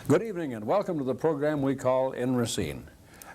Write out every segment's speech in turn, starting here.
Good evening and welcome to the program we call In Racine.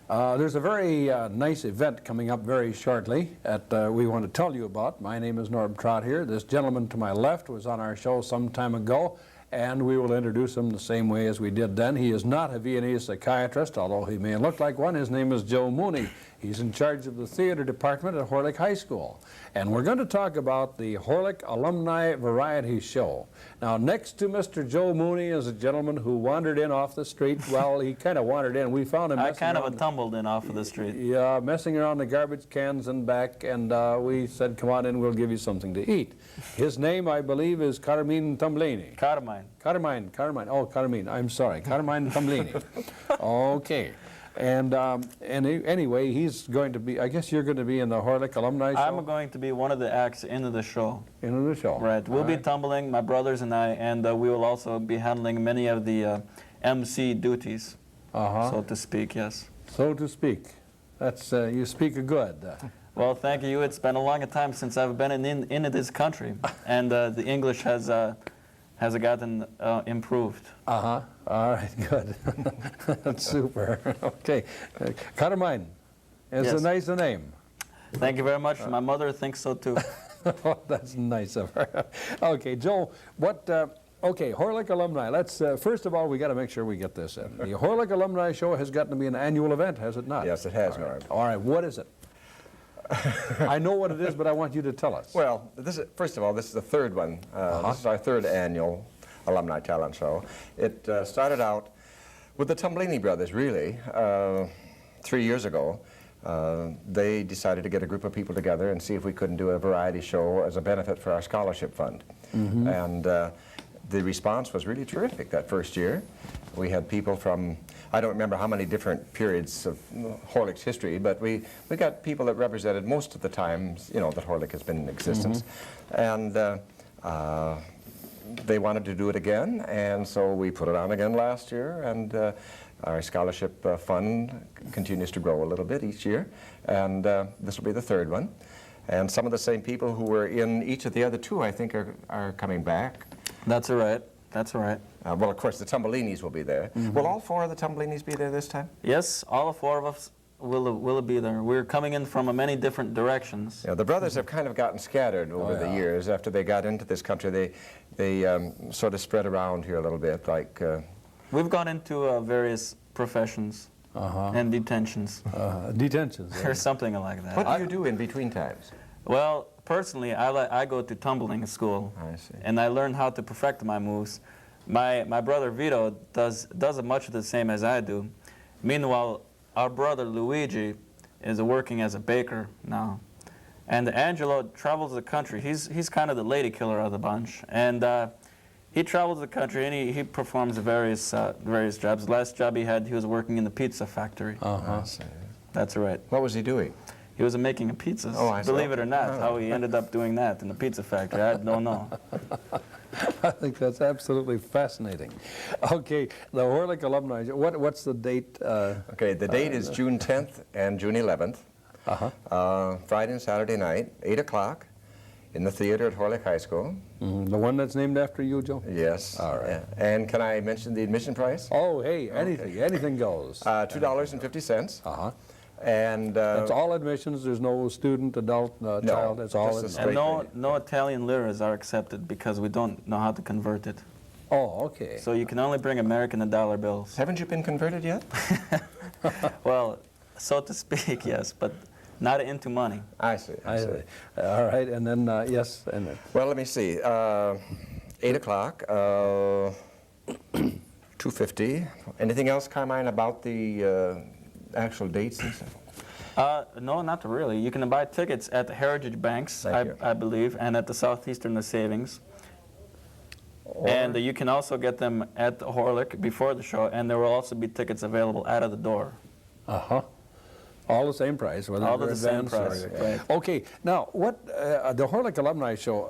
There's a very nice event coming up very shortly that we want to tell you about. My name is Norb Trottier. This gentleman to my left was on our show some time ago, and we will introduce him the same way as we did then. He is not a Viennese psychiatrist, although he may look like one. His name is Joe Mooney. He's in charge of the theater department at Horlick High School. And we're going to talk about the Horlick Alumni Variety Show. Now, next to Mr. Joe Mooney is a gentleman who wandered in off the street. Well, he kind of wandered in. We found him I kind of tumbled in off of the street. Yeah, messing around the garbage cans and back, and we said, come on in, we'll give you something to eat. His name, I believe, is Carmine Tumblini. Carmine. Oh, Carmine, I'm sorry. Carmine Tumblini. Okay. And anyway, he's going to be, I guess you're going to be in the Horlick Alumni Show? I'm going to be one of the acts into the show. Into the show. Right. We'll be tumbling, my brothers and I, and we will also be handling many of the MC duties, so to speak, yes. So to speak. That's, you speak good. Well, thank you. It's been a long time since I've been in this country, and the English has gotten improved. All right, good. That's super. Okay. Carmine is a nice name. Thank you very much. My mother thinks so too. Oh, that's nice of her. Okay, Joe, what, okay, Horlick Alumni. Let's, first of all, we got to make sure we get this in. The Horlick Alumni Show has gotten to be an annual event, has it not? Yes, it has, Norb. All right, what is it? I know what it is, but I want you to tell us. Well, first of all, this is the third one. This is our third annual Alumni Talent Show. It started out with the Tumblini brothers, really, 3 years ago. They decided to get a group of people together and see if we couldn't do a variety show as a benefit for our scholarship fund. And the response was really terrific that first year. We had people from, I don't remember how many different periods of Horlick's history, but we got people that represented most of the times, you know, that Horlick has been in existence. And they wanted to do it again, and so we put it on again last year, and our scholarship fund continues to grow a little bit each year, and this will be the third one. And some of the same people who were in each of the other two, I think, are coming back. That's all right. That's all right. Well, of course, the Tumblinis will be there. Will all four of the Tumblinis be there this time? Yes, all four of us will be there. We're coming in from many different directions. Yeah, the brothers have kind of gotten scattered over the years. After they got into this country, they sort of spread around here a little bit. Like we've gone into various professions and detentions. Detentions. Or something like that. What do you do in between times? Well, personally, I go to tumbling school. I see. And I learn how to perfect my moves. My brother Vito does much of the same as I do. Meanwhile, our brother Luigi is working as a baker now. And Angelo travels the country. He's kind of the lady killer of the bunch. And he travels the country and he performs various jobs. The last job he had, he was working in the pizza factory. That's right. What was he doing? He was making pizzas. Oh, I see. Believe it or not, how he ended up doing that in the pizza factory, I don't know. I think that's absolutely fascinating. Okay, the Horlick Alumni, what's the date? Okay, the date is June 10th and June 11th. Friday and Saturday night, 8 o'clock, in the theater at Horlick High School. The one that's named after you, Joe? Yes. All right. Yeah. And can I mention the admission price? Oh, hey, anything goes. $2.50. And that's all admissions. There's no student, adult, child. That's all. And no Italian liras are accepted because we don't know how to convert it. Oh, okay. So you can only bring American and dollar bills. Haven't you been converted yet? Well, so to speak, yes, but not into money. I see. I see. All right, and then yes, and then. Well, let me see. 8 o'clock. $2.50. Anything else, Carmine, about the actual dates and stuff? No, not really. You can buy tickets at the Heritage Banks, I believe, and at the Southeastern Savings. And you can also get them at the Horlick before the show, and there will also be tickets available out of the door. All the same price, whether all the same price. Right. Okay, now what the Horlick Alumni Show?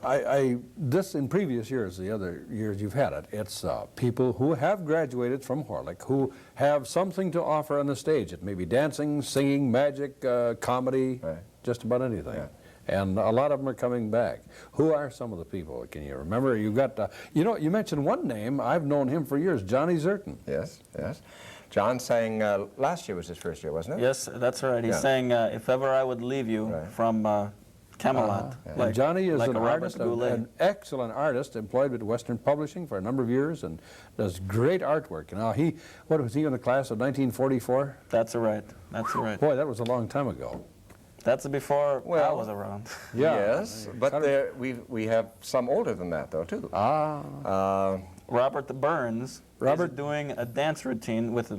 This in previous years, the other years you've had it. It's people who have graduated from Horlick who have something to offer on the stage. It may be dancing, singing, magic, comedy, just about anything. and a lot of them are coming back. Who are some of the people? Can you remember? You got, you know, you mentioned one name. I've known him for years, Johnny Zerton. Yes, yes. John sang, last year was his first year, wasn't it? Yes, that's right. He sang If Ever I Would Leave You from Camelot. And Johnny is like an a Robert artist, Goulet. an excellent artist, employed with Western Publishing for a number of years, and does great artwork. Now what was he in the class of 1944? That's right. That's right. Boy, that was a long time ago. That's before I Well, was around. Yeah. Yes, but we have some older than that, though, too. Robert Burns is doing a dance routine with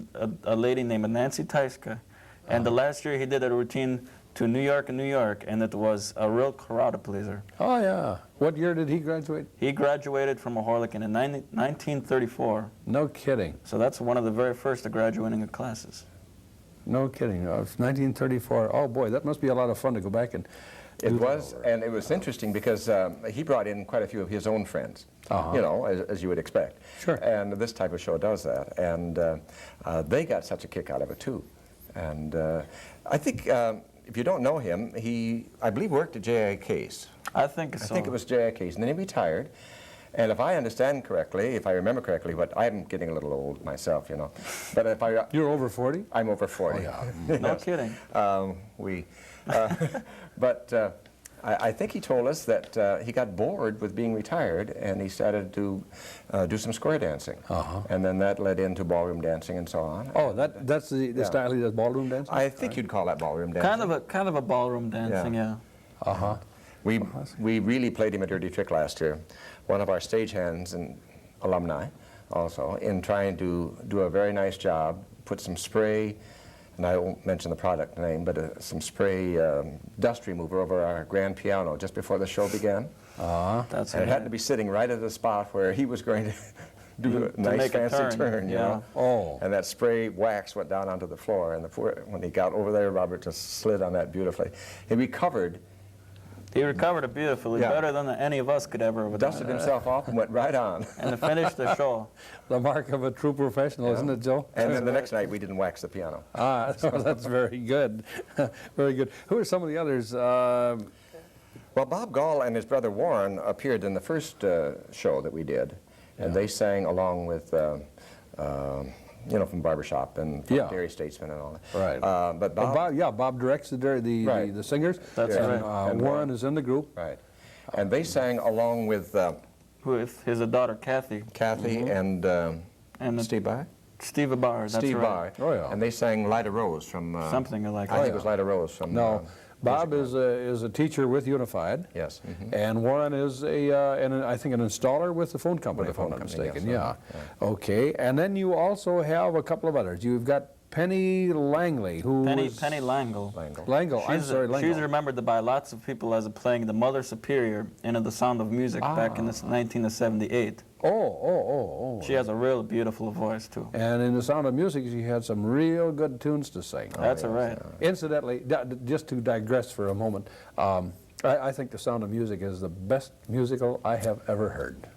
a lady named Nancy Teiska. And the last year he did a routine to New York, and it was a real crowd pleaser. Oh, yeah. What year did he graduate? He graduated from a Horlick in 1934. No kidding. So that's one of the very first graduating classes. No kidding. 1934. Oh, boy, that must be a lot of fun to go back and It do that was, over. and it was interesting because he brought in quite a few of his own friends, you know, as you would expect. Sure. And this type of show does that, and they got such a kick out of it, too. And I think, if you don't know him, he, I believe, worked at J.I. Case. I think so. I think it was J.I. Case, and then he retired. And if I understand correctly, if I remember correctly, but I'm getting a little old myself, you know. But if I... You're over 40? I'm over 40. Oh, yeah. No kidding. But I think he told us that he got bored with being retired, and he started to do some square dancing. And then that led into ballroom dancing and so on. Oh, that's the style he does, ballroom dancing? I think you'd call that ballroom dancing. Kind of a ballroom dancing, yeah. We really played him a dirty trick last year. One of our stagehands and alumni also, in trying to do a very nice job, put some spray, and I won't mention the product name, but some spray dust remover over our grand piano just before the show began. That's And it had to be sitting right at the spot where he was going to do a nice make a fancy turn, you know. Oh. And that spray wax went down onto the floor, and when he got over there, Robert just slid on that beautifully. He recovered. He recovered it beautifully, better than any of us could ever have done. Dusted himself off and went right on. And to finish the show. The mark of a true professional, isn't it, Joe? And then the next night we didn't wax the piano. That's very good. Very good. Who are some of the others? Well, Bob Gall and his brother Warren appeared in the first show that we did, and they sang along with, you know, from Barbershop and from Dairy Statesman and all that. Right. But Bob, Bob directs the singers. That's right. And Warren is in the group. Right. And they sang along with His daughter, Kathy. and Steve Barr. Steve Barr, that's Steve right. Barr. Oh, yeah. And they sang Lida Rose from... Something like that. I think it was Lida Rose from... No, Bob is a teacher with Unified. Yes. And Warren is I think an installer with the phone company, With the if I'm phone not company, mistaken. yes, Yeah. Okay. And then you also have a couple of others. You've got Penny Langley, who Penny Langle. Langle. I'm sorry, Langle. She's remembered by lots of people as playing the Mother Superior in The Sound of Music back in 1978. Oh. She has a real beautiful voice, too. And in The Sound of Music, she had some real good tunes to sing. That's right. Incidentally, just to digress for a moment, I think The Sound of Music is the best musical I have ever heard.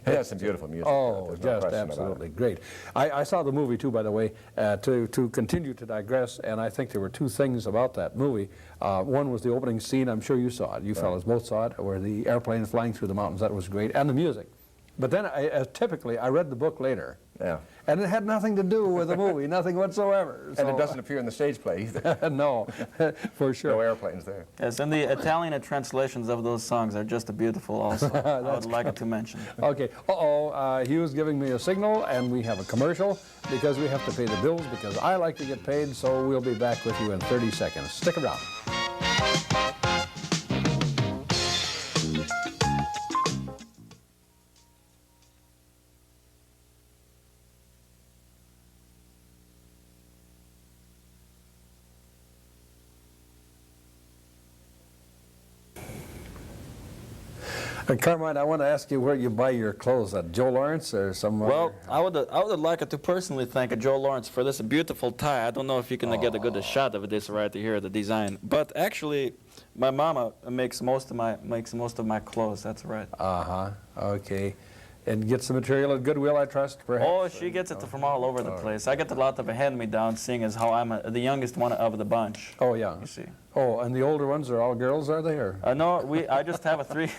It has some beautiful music. Oh, there's no just question about absolutely it. great. I saw the movie too, by the way, to continue to digress, and I think there were two things about that movie. One was the opening scene. I'm sure you saw it. You fellas both saw it, where the airplane flying through the mountains. That was great, and the music. But then, typically, I read the book later. Yeah. And it had nothing to do with the movie, nothing whatsoever. And it doesn't appear in the stage play either. No, for sure. No airplanes there. Yes, and the Italian translations of those songs are just beautiful also. I would like to mention. Okay. Hugh's giving me a signal, and we have a commercial because we have to pay the bills because I like to get paid, so we'll be back with you in 30 seconds. Stick around. Carmine, I want to ask you where you buy your clothes at Joe Lawrence or somewhere? Well, I would like to personally thank Joe Lawrence for this beautiful tie. I don't know if you can get a good shot of this right here, the design. But actually, my mama makes most of my clothes. That's right. Okay. And gets the material at Goodwill, I trust, perhaps? Oh, she gets it from all over the place. I get a lot of a hand-me-down, seeing as how I'm the youngest one of the bunch. Oh, yeah. You see. Oh, and the older ones are all girls, are they? Or? No, I just have a three.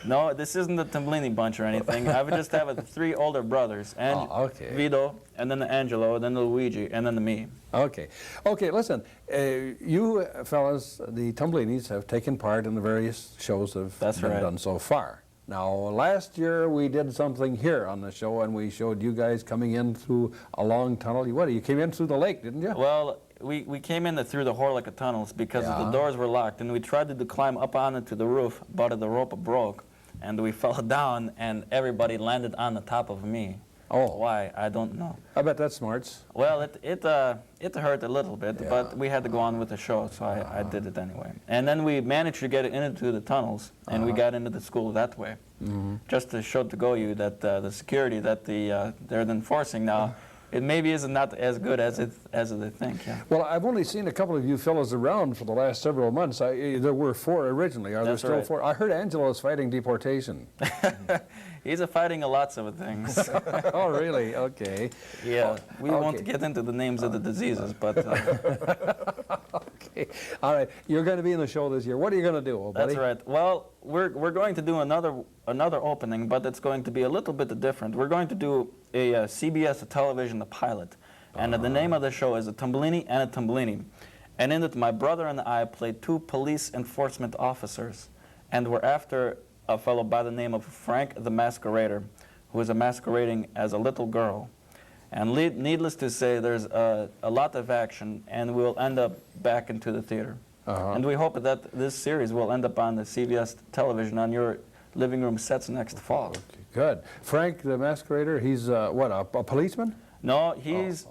No, this isn't the Tumblini bunch or anything. I would just have three older brothers, and okay. Vito, and then the Angelo, then the Luigi, and then the me. Okay. Okay, listen, you fellas, the Tumblinis, have taken part in the various shows that have been done so far. Now, last year we did something here on the show, and we showed you guys coming in through a long tunnel. What, you came in through the lake, didn't you? Well, we came in through the Horlick tunnels because the doors were locked, and we tried to climb up onto the roof, but the rope broke, and we fell down, and everybody landed on the top of me. Oh. Why? I don't know. I bet that smarts. Well, it hurt a little bit, but we had to go on with the show, so I did it anyway. And then we managed to get into the tunnels, and we got into the school that way. Just to show to you that the security that they're enforcing now, it maybe is not as good as they think. Yeah. Well, I've only seen a couple of you fellows around for the last several months. There were 4 originally. Are there still 4? I heard Angelo is fighting deportation. He's fighting a lots of things. Oh, really? Okay. Yeah, we won't get into the names of the diseases, but... Okay. All right. You're going to be in the show this year. What are you going to do, old buddy? That's right. Well, we're going to do another opening, but it's going to be a little bit different. We're going to do a CBS television pilot, and the name of the show is A Tumblini and a Tumblini. And in it, my brother and I played 2 police enforcement officers, and we're after a fellow by the name of Frank the Masquerader, who is masquerading as a little girl. And needless to say, there's a lot of action, and we'll end up back into the theater. And we hope that this series will end up on the CBS television on your living room sets next fall. Okay, good. Frank the Masquerader, he's what, a policeman? No, he's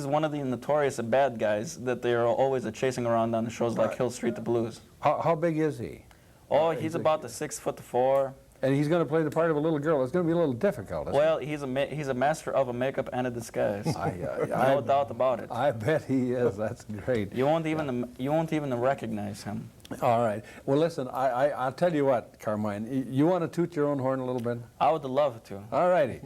one of the notorious bad guys that they are always chasing around on the shows like Hill Street the Blues. How big is he? Oh, he's about 6'4". And he's going to play the part of a little girl. It's going to be a little difficult, isn't it? Well, he's a master of a makeup and a disguise. No doubt about it. I bet he is. That's great. You won't even recognize him. All right. Well, listen, I'll tell you what, Carmine. You want to toot your own horn a little bit? I would love to. All righty.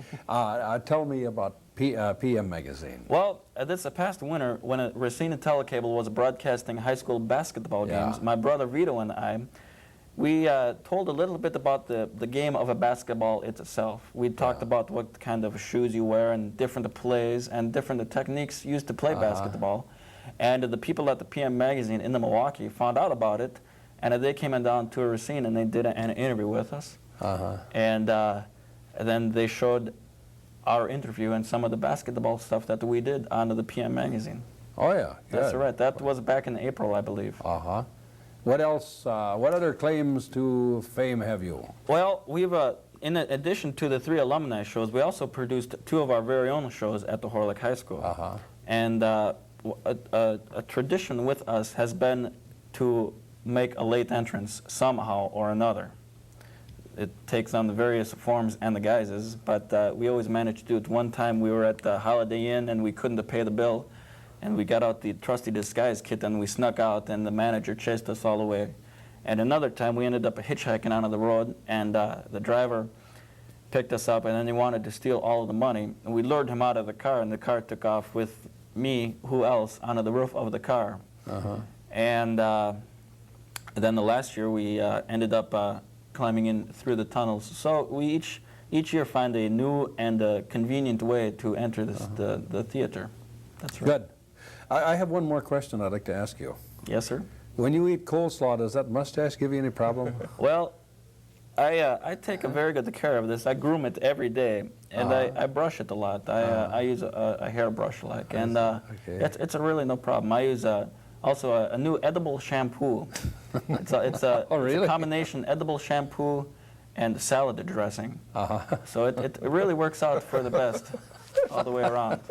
Tell me about PM Magazine. Well, this past winter, when Racine Telecable was broadcasting high school basketball games, my brother Vito and I, we told a little bit about the game of a basketball itself. We talked about what kind of shoes you wear and different plays and different techniques used to play basketball. And the people at the PM Magazine in the Milwaukee found out about it, and they came down to Racine and they did an interview with us. And then they showed our interview and some of the basketball stuff that we did onto the PM Magazine. Oh, yeah. Good. That's right. That was back in April, I believe. What else, what other claims to fame have you? Well, we've, in addition to the 3 alumni shows, we also produced 2 of our very own shows at the Horlick High School. And a tradition with us has been to make a late entrance somehow or another. It takes on the various forms and the guises, but we always manage to do it. One time we were at the Holiday Inn and we couldn't pay the bill. And we got out the trusty disguise kit and we snuck out, and the manager chased us all away. And another time we ended up hitchhiking onto the road, and the driver picked us up, and then he wanted to steal all of the money. And we lured him out of the car, and the car took off with me, who else, onto the roof of the car. And then the last year we ended up climbing in through the tunnels. So we each year find a new and convenient way to enter the theater. That's right. Good. I have one more question I'd like to ask you. Yes, sir. When you eat coleslaw, does that mustache give you any problem? Well, I take a very good care of this. I groom it every day, and I brush it a lot. I use a hairbrush, and it's a really no problem. I use also a new edible shampoo. It's a combination edible shampoo and salad dressing. So it really works out for the best all the way around.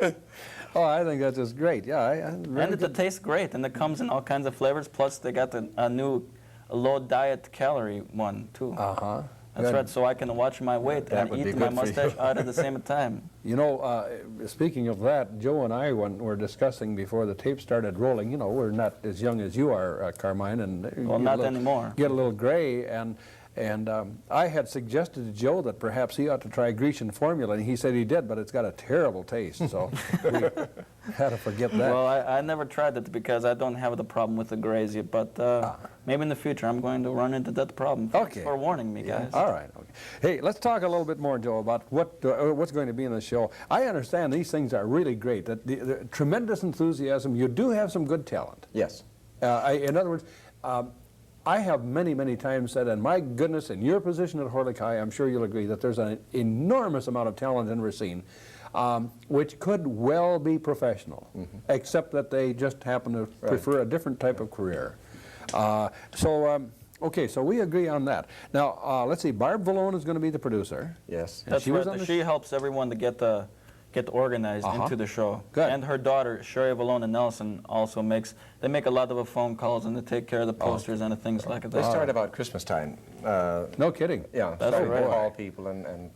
Oh, I think that's just great. Yeah, and it tastes great, and it comes in all kinds of flavors. Plus, they got a new low diet calorie one too. That's right. So I can watch my weight and eat my mustache out at the same time. You know, speaking of that, Joe and I were discussing before the tape started rolling. You know, we're not as young as you are, Carmine, and well, not anymore. Get a little gray, and And I had suggested to Joe that perhaps he ought to try Grecian formula, and he said he did, but it's got a terrible taste, so we had to forget that. Well, I never tried it because I don't have the problem with the grazy, but maybe in the future I'm going to run into that problem. Thanks Okay. for warning me, guys. All right. Okay. Hey, let's talk a little bit more, Joe, about what's going to be in the show. I understand these things are really great. That the tremendous enthusiasm. You do have some good talent. Yes. In other words, I have many, many times said, and my goodness, in your position at Horlick High, I'm sure you'll agree that there's an enormous amount of talent in Racine, which could well be professional, except that they just happen to prefer a different type of career. Okay, so we agree on that. Now, let's see, Barb Vallone is going to be the producer. Yes. That's she was on right. the She helps everyone to get organized into the show. Good. And her daughter, Sherry Vallone Nelson, also they make a lot of the phone calls and they take care of the posters and the things like that. They start about Christmas time. No kidding. Yeah, That's starting right. to call people and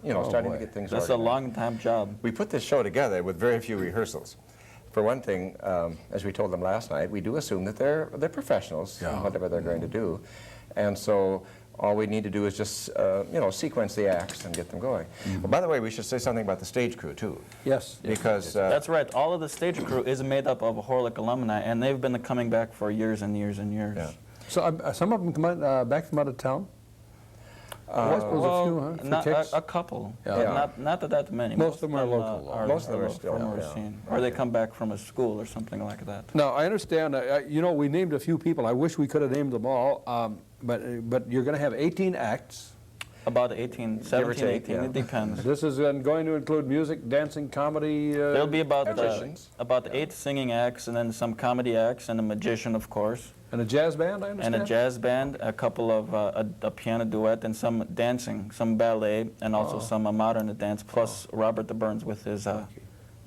you know, starting boy. to get things That's a organized. long-time job. We put this show together with very few rehearsals. For one thing, as we told them last night, we do assume that they're professionals in whatever they're going to do. And so all we need to do is just, you know, sequence the acts and get them going. Well, by the way, we should say something about the stage crew, too. Yes. Because That's right. All of the stage crew is made up of Horlick alumni, and they've been coming back for years and years and years. Yeah. So some of them come back from out of town? I suppose a few, huh? For Not, kicks? a couple. Yeah. Not that many. Most of them are local. Most of them are still, from yeah. Racine. Or they come back from a school or something like that. Now, I understand, you know, we named a few people. I wish we could have named them all, but you're going to have 18 acts. About 18, 17, take, 18, yeah. it depends. This is going to include music, dancing, comedy. There'll be about Magicians. 8 singing acts, and then some comedy acts, and a magician, of course, And a jazz band, I understand? and a jazz band, a couple of a piano duet, and some dancing, some ballet, and also some modern dance, plus Robert the Burns with his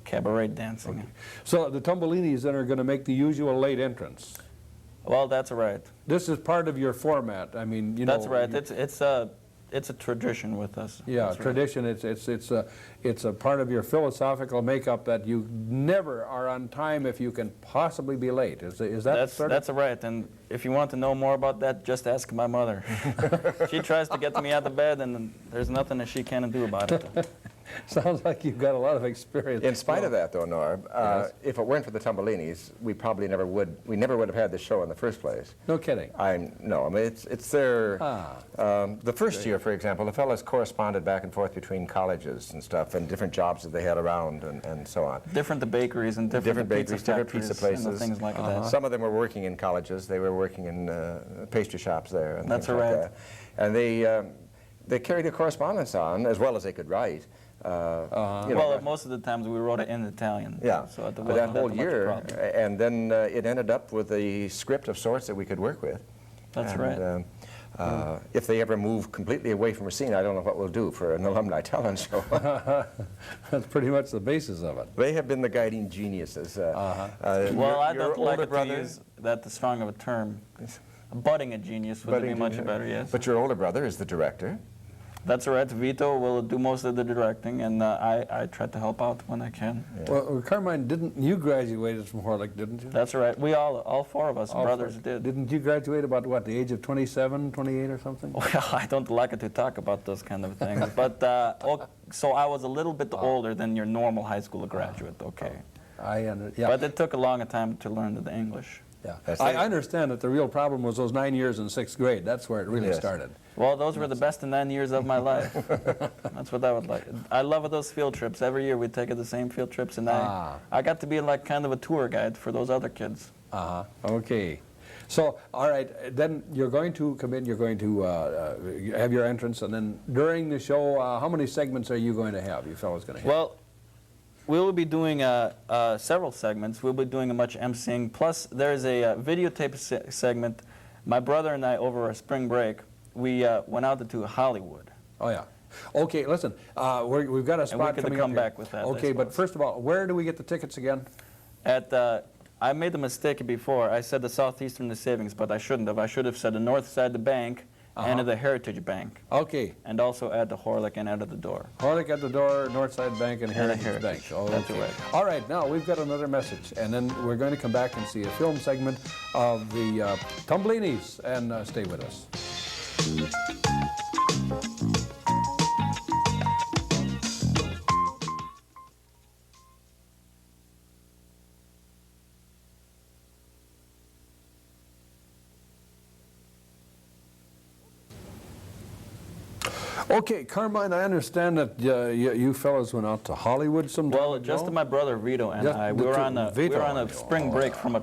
cabaret dancing. So the Tumblinis then are going to make the usual late entrance. Well, that's right. This is part of your format. I mean, you know. That's right. It's a tradition with us. Yeah, That's right. tradition. It's a part of your philosophical makeup that you never are on time if you can possibly be late. Is that sort of? That's right. And if you want to know more about that, just ask my mother. She tries to get me out of bed, and there's nothing that she can do about it. Sounds like you've got a lot of experience. in spite of that, though, Norb, if it weren't for the Tumblinis, we probably never would have had this show in the first place. No kidding. No, I mean, it's their, the first year, for example, the fellas corresponded back and forth between colleges and stuff and different jobs that they had around and so on. Different the bakeries and different bakeries, different pizza places. and things like that. Some of them were working in colleges. They were working in pastry shops there. And That's things like right. that. And they carried a correspondence on as well as they could write. You know, Well, most of the times we wrote it in Italian. yeah, So it for wasn't that whole much year, problem. and then it ended up with a script of sorts that we could work with. That's And, right. If they ever move completely away from Racine, I don't know what we'll do for an alumni talent show. That's pretty much the basis of it. They have been the guiding geniuses. Well, I your don't like older it to brother- use that strong of a term. Budding a genius would be Budding much genius. better, yes. But your older brother is the director. That's right. Vito will do most of the directing, and I try to help out when I can. Well, Carmine, you graduated from Horlick, didn't you? That's right. We all 4 of us brothers did. Didn't you graduate about, what, the age of 27, 28 or something? Well, I don't like it to talk about those kind of things, but so I was a little bit older than your normal high school graduate. Okay. Yeah. But it took a long time to learn the English. Yeah. That's I it. understand that the real problem was those 9 years in 6th grade. That's where it really Yes. started. Well, those were the best 9 years of my life. That's what I would like. I love those field trips. Every year we take the same field trips, and I got to be like kind of a tour guide for those other kids. Okay. So, all right, then you're going to come in, you're going to have your entrance, and then during the show, how many segments are you going to have, you fellows going to have? Well, we will be doing several segments. We'll be doing a much emceeing. Plus, there's a videotape segment. My brother and I, over our spring break, we went out to Hollywood. Oh, yeah. Okay, listen, we've got a spot could coming come up here. back with that, I Okay, but suppose. first of all, where do we get the tickets again? I made the mistake before. I said the Southeastern the Savings, but I shouldn't have. I should have said the North Side the Bank and the Heritage Bank, Okay. and also at the Horlick and out of the door. Horlick at the door, Northside Bank, and Heritage Heritage. Bank. Oh, That's okay. right. All right, now we've got another message, and then we're going to come back and see a film segment of the Tumblinis, and stay with us. Okay, Carmine, I understand that you fellows went out to Hollywood sometime Well, ago? just my brother Vito and Just I. the We were two- on a Vito we were on a and you. spring break from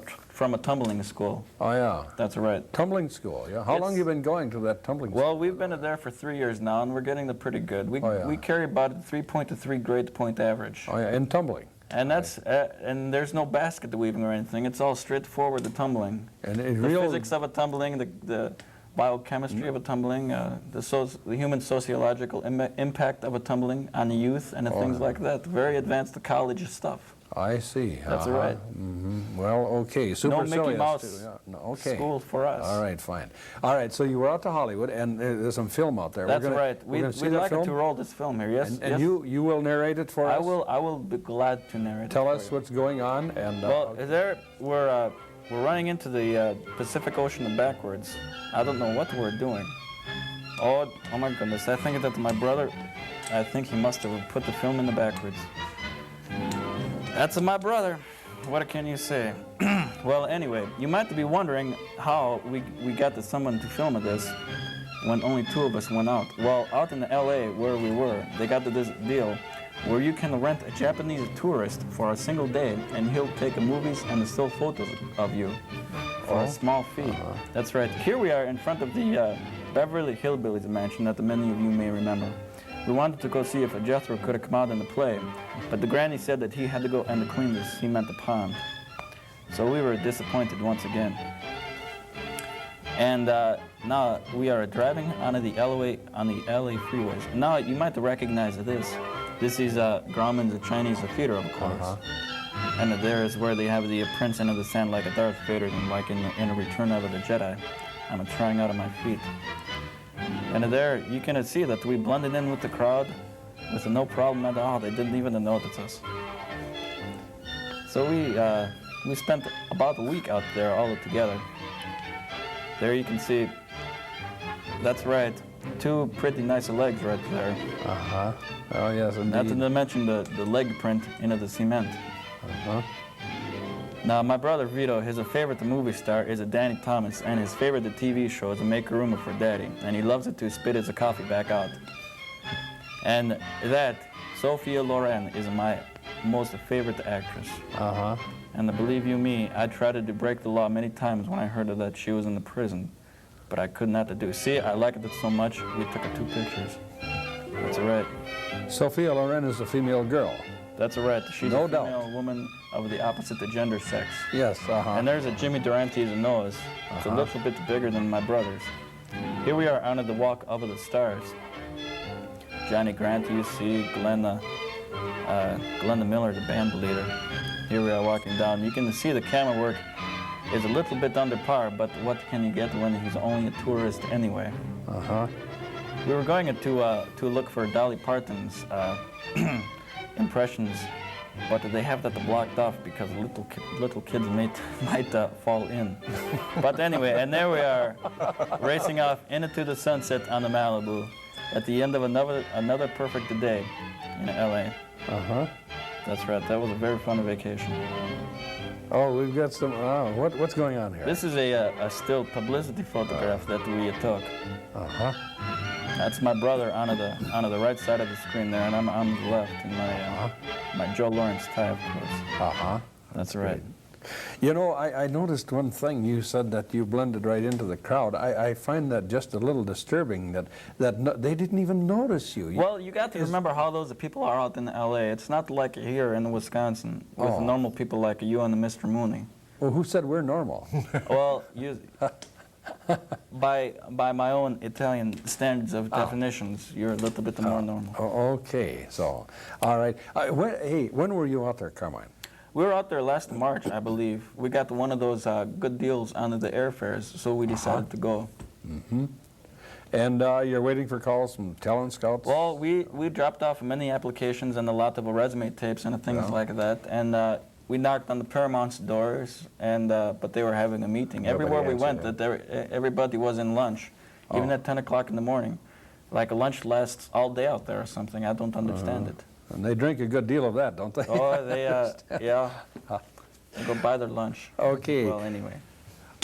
a tumbling school. Oh, yeah. That's right. Tumbling school, yeah. How long It's- you been going to that tumbling school? Well, we've been there for 3 years now, and we're getting the pretty good. We Oh, yeah. we carry about a 3 to 3 grade point average. Oh, yeah, in tumbling. And that's and there's no basket weaving or anything. It's all straightforward, the tumbling. And The physics of a tumbling, the biochemistry of a tumbling, the human sociological impact of a tumbling on the youth and the things like that. Very advanced college stuff. I see. That's right. Well, okay. No Supercilious, Mickey Mouse too. Yeah. No, okay. school for us. All right, fine. All right, so you were out to Hollywood, and there's some film out there. That's right. We're gonna see We'd that like film? to roll this film here. Yes. And yes. you will narrate it for us? I will be glad to narrate. Tell it us for you. what's going on. And Well, we're running into the Pacific Ocean backwards. I don't know what we're doing. Oh my goodness! I think that my brother, I think he must have put the film in the backwards. That's my brother. What can you say? Well, anyway, you might be wondering how we got someone to film this when only 2 of us went out. Well, out in the LA where we were, they got this deal where you can rent a Japanese tourist for a single day, and he'll take movies and still photos of you for a small fee. That's right. Here we are in front of the Beverly Hillbillies mansion that many of you may remember. We wanted to go see if Jethro could have come out in the play, but the granny said that he had to go and clean the cement pond. So we were disappointed once again. And now we are driving on the LA freeways. Now you might recognize this. This is Grauman's Chinese theater, of course. And there is where they have the prince into the sand like a Darth Vader, like in a Return of the Jedi. I'm trying out of my feet. And there you can see that we blended in with the crowd with no problem at all. They didn't even notice us. So we spent about a week out there all together. There you can see, that's right, 2 pretty nice legs right there. Oh, yes, indeed. Not to mention the leg print into the cement. Now, my brother Vito, his favorite movie star is Danny Thomas, and his favorite TV show is Make Room for Daddy, and he loves it to spit his coffee back out. And that, Sophia Loren, is my most favorite actress. And believe you me, I tried to break the law many times when I heard that she was in the prison, but I could not do. See, I liked it so much, we took 2 pictures. That's right. Sophia Loren is a female girl. That's right. She's No a doubt. female woman of the opposite gender sex. Yes, And there's a Jimmy Durante's nose. It's a little bit bigger than my brother's. Here we are on the Walk of the Stars. Johnny Grant, you see, Glenda Miller, the band leader. Here we are walking down. You can see the camera work is a little bit under par, but what can you get when he's only a tourist anyway? We were going to look for Dolly Parton's impressions, but they have that blocked off because little kids might fall in. But anyway, and there we are, racing off into the sunset on the Malibu at the end of another perfect day in LA. That's right. That was a very fun vacation. Oh, we've got some. What's going on here? This is a still publicity photograph that we took. That's my brother on the right side of the screen there, and I'm on the left in my Joe Lawrence tie, of course. That's right. You know, I noticed one thing. You said that you blended right into the crowd. I find that just a little disturbing that they didn't even notice you. Well, you got to remember how those people are out in L.A. It's not like here in Wisconsin with normal people like you and Mr. Mooney. Well, who said we're normal? Well, by my own Italian standards of definitions, you're a little bit more normal. Okay, so, all right. When were you out there, Carmine? We were out there last March, I believe. We got one of those good deals on the airfares, so we decided to go. And you're waiting for calls from talent scouts? Well, we dropped off many applications and a lot of resume tapes and things like that, and we knocked on the Paramount's doors, and but they were having a meeting. Nobody Everywhere we answered, went, everybody was in lunch. even at 10 o'clock in the morning. Like a lunch lasts all day out there or something. I don't understand it. And they drink a good deal of that, don't they? Oh, they, yeah. They go buy their lunch. Okay. Well, anyway.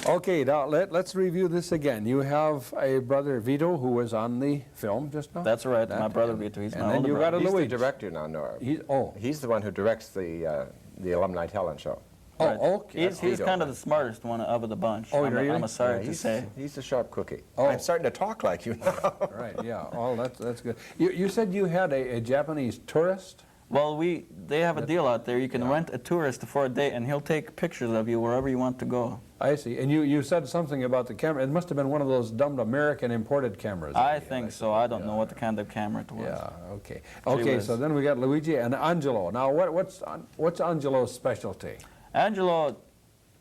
Okay, now let's review this again. You have a brother, Vito, who was on the film just now? That's right, my brother Vito. He's and my then older you got brother. a He's the Luigi. director now, Norb. He's the one who directs the Alumni Talent Show. Right. Oh, okay. He's Vito. kind of the smartest one of the bunch. Oh, really? I'm sorry to say. He's a sharp cookie. Oh. I'm starting to talk like you now. Right, yeah. Oh, that's good. You said you had a Japanese tourist? Well, they have a deal out there. You can rent a tourist for a day, and he'll take pictures of you wherever you want to go. I see. And you said something about the camera. It must have been one of those dumb American imported cameras. I think so. I don't know what the kind of camera it was. Yeah, okay. Okay, so then we got Luigi and Angelo. Now, what's Angelo's specialty? Angelo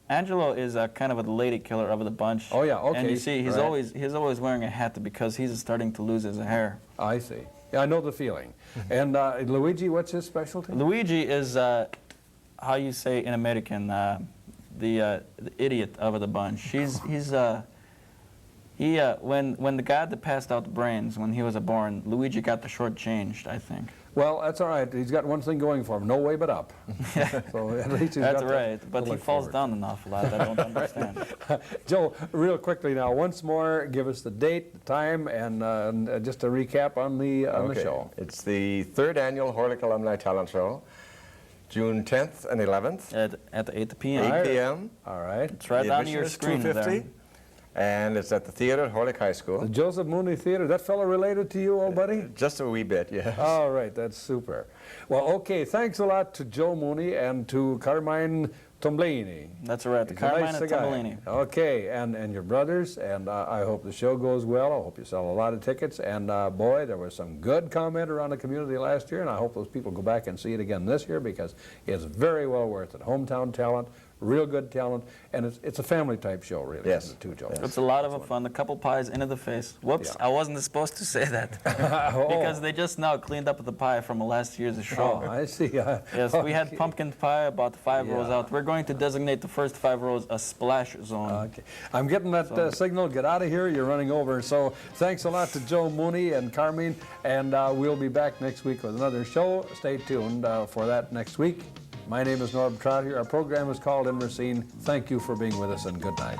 is a kind of a lady killer of the bunch. Oh, yeah, okay. And you see, he's Right. always wearing a hat because he's starting to lose his hair. I see. Yeah, I know the feeling. And Luigi, what's his specialty? Luigi is, how you say in American, the idiot of the bunch. When the guy that passed out the brains when he was born, Luigi got the short changed, I think. Well, that's all right. He's got one thing going for him: no way but up. So at least he's That's got right, to but he look falls forward. down an awful lot. I don't understand. Joe, real quickly now, once more, give us the date, the time, and just a recap on the show. It's the 3rd annual Horlick Alumni Talent Show, June 10th and 11th, At 8 p.m. 8 p.m. All right. It's right The on admission your is screen $2.50, there. and it's at the theater at Horlick High The School. Joseph Mooney Theater. That fellow related to you, old buddy? Just a wee bit, yes. All right, that's super. Well, okay, thanks a lot to Joe Mooney and to Carmine Tumblini. That's right, the He's a Carmine nice guy. Tumblini. Okay, and your brothers, and I hope the show goes well. I hope you sell a lot of tickets. And boy, there was some good comment around the community last year, and I hope those people go back and see it again this year because it's very well worth it. Hometown talent, real good talent, and it's a family type show, really. Yes. Isn't it, too, Joe? It's a lot of fun. A couple pies into the face. Whoops, Yeah. I wasn't supposed to say that. Oh. Because they just now cleaned up the pie from last year's show. Oh, I see. Yes, we had pumpkin pie, about 5 rows Yeah. out. We're going to designate the first 5 rows a splash zone. Okay. I'm getting that signal. Get out of here. You're running over. So thanks a lot to Joe Mooney and Carmine, and we'll be back next week with another show. Stay tuned for that next week. My name is Norb Trottier. Our program is called In Racine. Thank you for being with us, and good night.